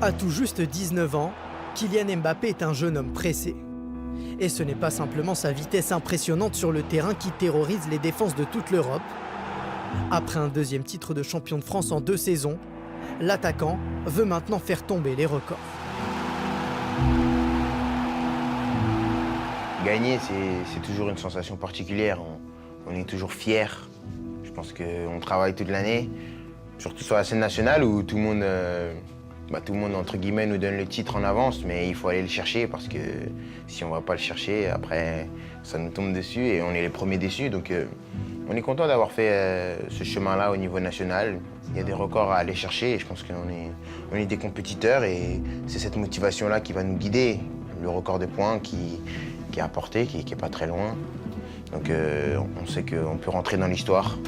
À tout juste 19 ans, Kylian Mbappé est un jeune homme pressé. Et ce n'est pas simplement sa vitesse impressionnante sur le terrain qui terrorise les défenses de toute l'Europe. Après un deuxième titre de champion de France en 2 saisons, l'attaquant veut maintenant faire tomber les records. Gagner, c'est toujours une sensation particulière. On est toujours fiers. Je pense qu'on travaille toute l'année, surtout sur la scène nationale où tout le monde, entre guillemets, nous donne le titre en avance, mais il faut aller le chercher parce que si on ne va pas le chercher, après, ça nous tombe dessus et on est les premiers déçus. Donc, on est content d'avoir fait ce chemin-là au niveau national. Il y a des records à aller chercher et je pense qu'on est des compétiteurs et c'est cette motivation-là qui va nous guider. Le record de points qui est apporté, qui n'est pas très loin. Donc, on sait qu'on peut rentrer dans l'histoire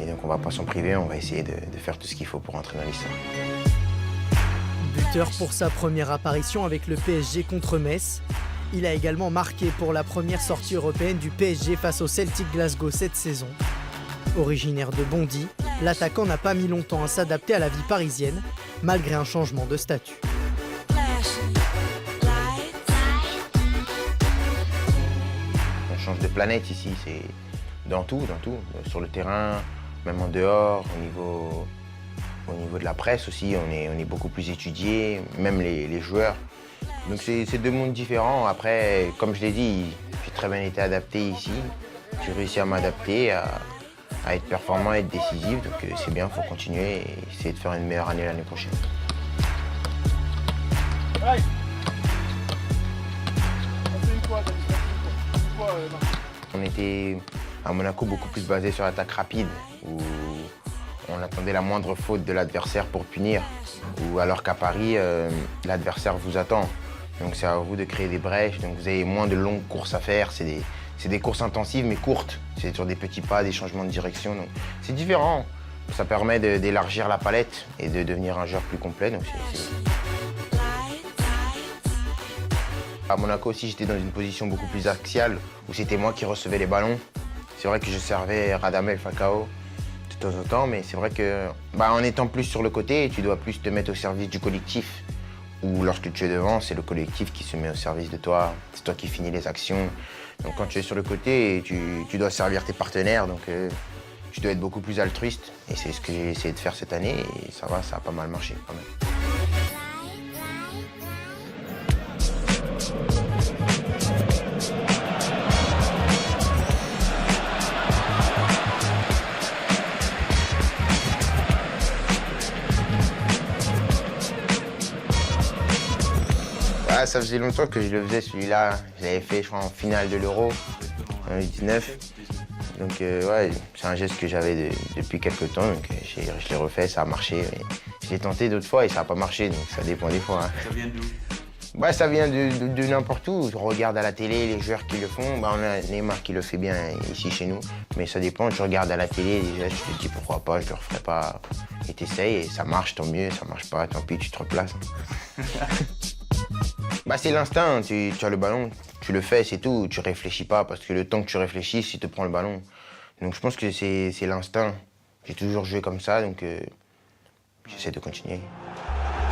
et donc on ne va pas s'en priver, on va essayer de faire tout ce qu'il faut pour rentrer dans l'histoire. Buteur pour sa première apparition avec le PSG contre Metz. Il a également marqué pour la première sortie européenne du PSG face au Celtic Glasgow cette saison. Originaire de Bondy, l'attaquant n'a pas mis longtemps à s'adapter à la vie parisienne, malgré un changement de statut. On change de planète ici, c'est dans tout, sur le terrain, même en dehors, au niveau de la presse aussi, on est beaucoup plus étudié, même les joueurs. Donc c'est 2 mondes différents. Après, comme je l'ai dit, j'ai très bien été adapté ici. J'ai réussi à m'adapter, à être performant, à être décisif. Donc c'est bien, il faut continuer et essayer de faire une meilleure année l'année prochaine. On était à Monaco beaucoup plus basé sur l'attaque rapide, où on attendait la moindre faute de l'adversaire pour punir, ou alors qu'à Paris, l'adversaire vous attend. Donc c'est à vous de créer des brèches, donc vous avez moins de longues courses à faire, c'est des courses intensives mais courtes, c'est sur des petits pas, des changements de direction, donc c'est différent. Ça permet d'élargir la palette et de devenir un joueur plus complet. Donc À Monaco aussi, j'étais dans une position beaucoup plus axiale, où c'était moi qui recevais les ballons. C'est vrai que je servais Radamel Falcao de temps en temps, mais c'est vrai que en étant plus sur le côté, tu dois plus te mettre au service du collectif. Ou lorsque tu es devant, c'est le collectif qui se met au service de toi, c'est toi qui finis les actions. Donc quand tu es sur le côté, tu dois servir tes partenaires, donc tu dois être beaucoup plus altruiste. Et c'est ce que j'ai essayé de faire cette année et ça a pas mal marché quand même. Ça faisait longtemps que je le faisais celui-là. Je l'avais fait, je crois, en finale de l'Euro, en 2019. Donc ouais, c'est un geste que j'avais depuis quelques temps. Donc je l'ai refait, ça a marché. Je l'ai tenté d'autres fois et ça n'a pas marché, donc ça dépend des fois. Hein. Ça vient d'où? Ça vient de n'importe où. Je regarde à la télé les joueurs qui le font. On a Neymar qui le fait bien ici chez nous. Mais ça dépend, tu regardes à la télé les gestes, tu te dis pourquoi pas, je le referai pas. Et t'essayes et ça marche, tant mieux. Ça marche pas, tant pis, tu te replaces. C'est l'instinct, tu as le ballon, tu le fais, c'est tout, tu réfléchis pas parce que le temps que tu réfléchis, tu te prends le ballon. Donc je pense que c'est l'instinct. J'ai toujours joué comme ça, donc j'essaie de continuer.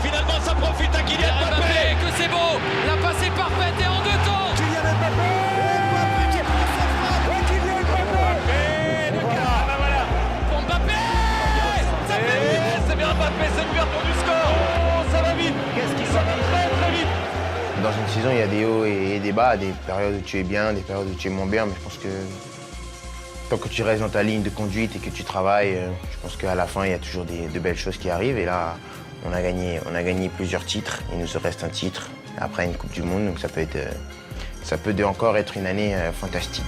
Finalement, ça profite à Kylian Mbappé, que c'est beau, la passe est parfaite et en 2 temps. Kylian Mbappé, Mbappé qui prend sa frappe, Kylian Mbappé, Lucas, voilà. Pour Mbappé, ça fait vite, c'est bien Mbappé, c'est l'ouverture du score. Oh, ça va vite, qu'est-ce qui ça va très vite. Dans une saison, il y a des hauts et des bas, des périodes où tu es bien, des périodes où tu es moins bien, mais je pense que tant que tu restes dans ta ligne de conduite et que tu travailles, je pense qu'à la fin, il y a toujours de belles choses qui arrivent. Et là, on a gagné plusieurs titres, il nous reste un titre, après une Coupe du Monde, donc ça peut encore être une année fantastique.